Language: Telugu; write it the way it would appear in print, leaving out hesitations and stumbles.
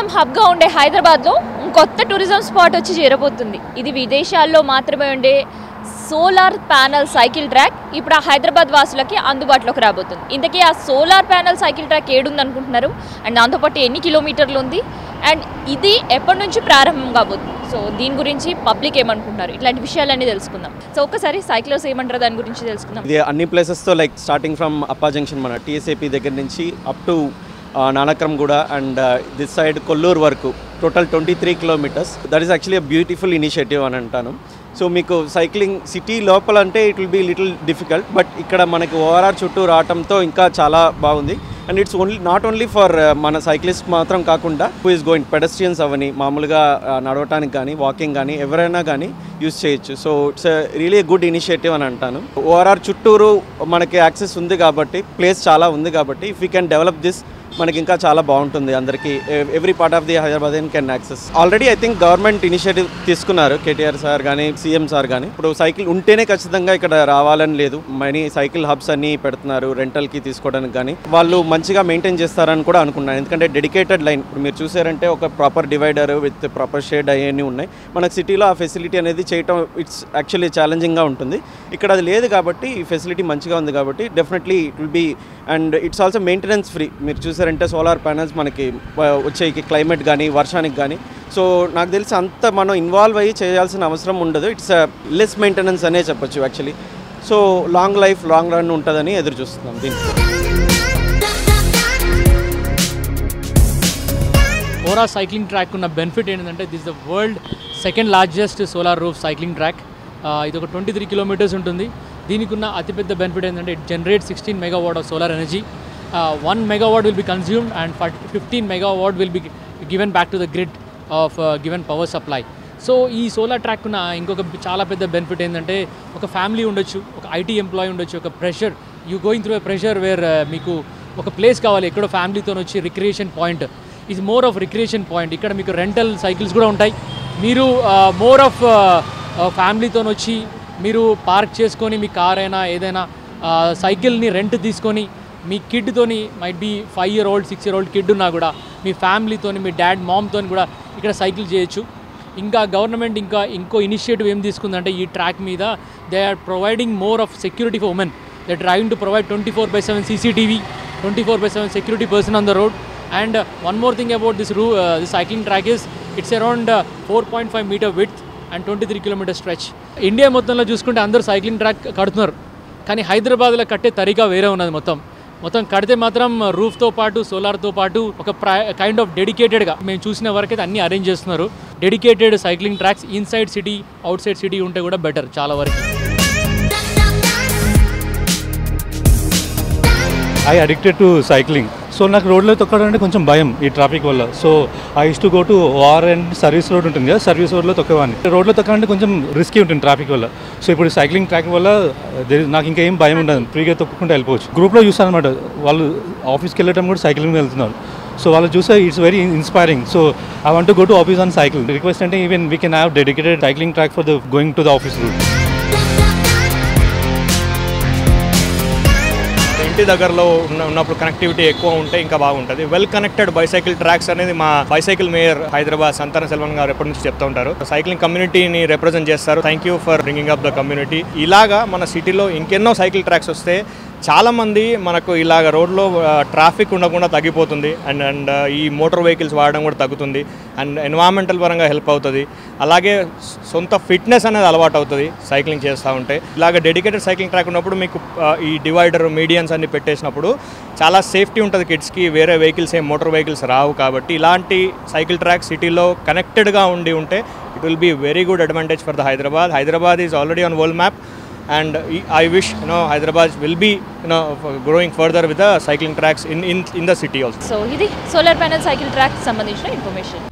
టూరిజం హబ్గా ఉండే హైదరాబాద్లో కొత్త టూరిజం స్పాట్ వచ్చి చేరబోతుంది. ఇది విదేశాల్లో మాత్రమే ఉండే సోలార్ ప్యానల్ సైకిల్ ట్రాక్ ఇప్పుడు ఆ హైదరాబాద్ వాసులకి అందుబాటులోకి రాబోతుంది. ఇంతకీ ఆ సోలార్ ప్యానల్ సైకిల్ ట్రాక్ ఏడుంది అనుకుంటున్నారు అండ్ దాంతోపాటు ఎన్ని కిలోమీటర్లు ఉంది అండ్ ఇది ఎప్పటి నుంచి ప్రారంభం కాబోతుంది, సో దీని గురించి పబ్లిక్ ఏమనుకుంటున్నారు, ఇట్లాంటి విషయాలన్నీ తెలుసుకుందాం. సో ఒక్కసారి సైక్లర్స్ ఏమంటారు దాని గురించి తెలుసుకుందాం. ఇది అన్ని ప్లేసెస్తో like starting from Appa junction మన టీఎస్ఏపీ దగ్గర నుంచి up to Nanakramguda and this side Kollur వరకు total 23 kilometres. That is actually beautiful initiative అని అంటాను. సో మీకు సైక్లింగ్ సిటీ లోపల అంటే it will be little difficult, but ఇక్కడ మనకి ఓఆర్ఆర్ చుట్టూ రావడంతో ఇంకా చాలా బాగుంది. And it's not only for మన సైక్లిస్ట్ మాత్రం కాకుండా హూ ఈస్ గోయింగ్ పెడస్ట్రియన్స్ అవని మామూలుగా నడవటానికి కానీ వాకింగ్ కానీ ఎవరైనా కానీ యూజ్ చేయొచ్చు. So it's really good initiative అని అంటాను. ఓఆర్ఆర్ చుట్టూరు మనకి యాక్సెస్ ఉంది కాబట్టి, ప్లేస్ చాలా ఉంది కాబట్టి if you can develop this మనకి ఇంకా చాలా బాగుంటుంది. అందరికీ every part of the Hyderabad can access. Already I think government initiative తీసుకున్నారు, కేటీఆర్ సార్ కానీ సీఎం సార్ కానీ. ఇప్పుడు సైకిల్ ఉంటేనే ఖచ్చితంగా ఇక్కడ రావాలని లేదు, మనీ సైకిల్ హబ్స్ అన్ని పెడుతున్నారు రెంటల్కి తీసుకోవడానికి. కానీ వాళ్ళు మంచిగా మెయింటైన్ చేస్తారని కూడా అనుకున్నాను, ఎందుకంటే డెడికేటెడ్ లైన్ ఇప్పుడు మీరు చూసారంటే ఒక proper divider with proper shade అవన్నీ ఉన్నాయి. మనకు సిటీలో ఆ ఫెసిలిటీ అనేది చేయటం ఇట్స్ యాక్చువల్లీ ఛాలెంజింగ్గా ఉంటుంది. ఇక్కడ అది లేదు కాబట్టి ఈ ఫెసిలిటీ మంచిగా ఉంది కాబట్టి definitely it will be. And it's also maintenance free. మీరు చూసారంటే సోలార్ ప్యానల్స్ మనకి వచ్చే క్లైమేట్ కానీ వర్షానికి కానీ, సో నాకు తెలిసి అంత మనం ఇన్వాల్వ్ అయ్యి చేయాల్సిన అవసరం ఉండదు. ఇట్స్ లెస్ మెయింటెనెన్స్ అనే చెప్పొచ్చు actually. So long life long run ఉంటుందని ఎదురు చూస్తున్నాం దీనికి. ఓరా సైక్లింగ్ ట్రాక్ ఉన్న బెనిఫిట్ ఏంటంటే this the world second largest solar roof cycling track. ఇది ఒక 23 కిలోమీటర్స్ ఉంటుంది. దీనికి ఉన్న అతిపెద్ద బెనిఫిట్ ఏంటంటే it generate 16 megawatt of solar energy. 1 megawatt will be consumed and 15 megawatt will be given back to the grid of given power supply. So ఈ సోలార్ ట్రాక్ ఉన్న ఇంకొక చాలా పెద్ద బెనిఫిట్ ఏంటంటే ఒక ఫ్యామిలీ ఉండొచ్చు, ఒక ఐటీ ఎంప్లాయీ ఉండొచ్చు, ఒక pressure you going through a pressure where మీకు ఒక ప్లేస్ కావాలి ఎక్కడో ఫ్యామిలీతో వచ్చి recreation point is more of recreation point. ఇక్కడ మీకు రెంటల్ సైకిల్స్ కూడా ఉంటాయి. మీరు మోర్ ఆఫ్ ఫ్యామిలీతో వచ్చి మీరు పార్క్ చేసుకొని మీ కార్ అయినా ఏదైనా సైకిల్ని రెంట్ తీసుకొని మీ కిడ్తోని might be 5 year old 6 year old kid ఉన్నా కూడా మీ ఫ్యామిలీతోని మీ డాడ్ మామ్తో కూడా ఇక్కడ సైకిల్ చేయొచ్చు. ఇంకా గవర్నమెంట్ ఇంకో ఇనిషియేటివ్ ఏం తీసుకుందంటే ఈ ట్రాక్ మీద they are providing more of security for women. They trying to provide 24/7 CCTV, 24/7 security person on the road. And one more thing about this cycling track is it's around 4.5 meter width and 23 kilometer stretch. India మొత్తంలో చూసుకుంటే అందరూ సైక్లింగ్ ట్రాక్ కడుతున్నారు, కానీ హైదరాబాద్లో కట్టే తరీకా వేరే ఉన్నది. మొత్తం కడితే మాత్రం రూఫ్తో పాటు సోలార్తో పాటు ఒక కైండ్ ఆఫ్ డెడికేటెడ్గా మేము చూసిన వరకైతే అన్నీ అరేంజ్ చేస్తున్నారు. Dedicated cycling tracks inside city outside city ఉంటే కూడా బెటర్ చాలా వరకు. I addicted to cycling. So నాకు రోడ్లో తొక్కడం అంటే కొంచెం భయం ఈ ట్రాఫిక్ వల్ల. So I use to go to ORR and service road ఉంటుంది కదా, సర్వీస్ రోడ్లో తొక్కేవాడిని. రోడ్లో తొక్కాలంటే కొంచెం రిస్కీ ఉంటుంది ట్రాఫిక్ వల్ల. సో ఇప్పుడు సైక్లింగ్ ట్రాక్ వల్ల నాకు ఇంకా ఏం భయం ఉండదు, ఫ్రీగా తొక్కుకుంటూ వెళ్ళిపోవచ్చు. గ్రూప్లో చూస్తాను అనమాట, వాళ్ళు ఆఫీస్కి వెళ్ళటం కూడా సైక్లింగ్ వెళ్తున్నారు. సో వాళ్ళు చూస్తే it's very inspiring. So I want to go to office on cycle. Request అంటే even we can have dedicated cycling track for the going to the office route. ఇంటి దగ్గరలో ఉన్నప్పుడు కనెక్టివిటీ ఎక్కువ ఉంటే ఇంకా బాగుంటుంది. వెల్ కనెక్టెడ్ బైసైకిల్ ట్రాక్స్ అనేది మా బైసైకిల్ మేయర్ హైదరాబాద్ సంతాన సెల్వన్ గారు ఎప్పటి నుంచి చెప్తూ ఉంటారు. సైక్లింగ్ కమ్యూనిటీని రిప్రజెంట్ చేస్తారు. Thank you for bringing up the community. ఇలాగా మన సిటీలో ఇంకెన్నో సైకిల్ ట్రాక్స్ వస్తే చాలామంది మనకు ఇలాగ రోడ్లో ట్రాఫిక్ ఉండకుండా తగ్గిపోతుంది. అండ్ ఈ మోటార్ వెహికల్స్ వాడడం కూడా తగ్గుతుంది. అండ్ ఎన్వైరాన్మెంటల్ పరంగా హెల్ప్ అవుతుంది. అలాగే సొంత ఫిట్నెస్ అనేది అలవాటు అవుతుంది సైక్లింగ్ చేస్తూ ఉంటే. ఇలాగ డెడికేటెడ్ సైక్లింగ్ ట్రాక్ ఉన్నప్పుడు మీకు ఈ డివైడర్ మీడియన్స్ అన్ని పెట్టేసినప్పుడు చాలా సేఫ్టీ ఉంటుంది కిడ్స్కి. వేరే వెహికల్స్ మోటార్ వెహికల్స్ రావు కాబట్టి ఇలాంటి సైకిల్ ట్రాక్ సిటీలో కనెక్టెడ్గా ఉంటే it will be very good advantage for the Hyderabad. Hyderabad is already on world map. And I wish Hyderabad will be growing further with the cycling tracks in the city also. So ఇది సోలార్ ప్యానల్ సైకిల్ ట్రాక్ సంబంధించిన ఇన్ఫర్మేషన్.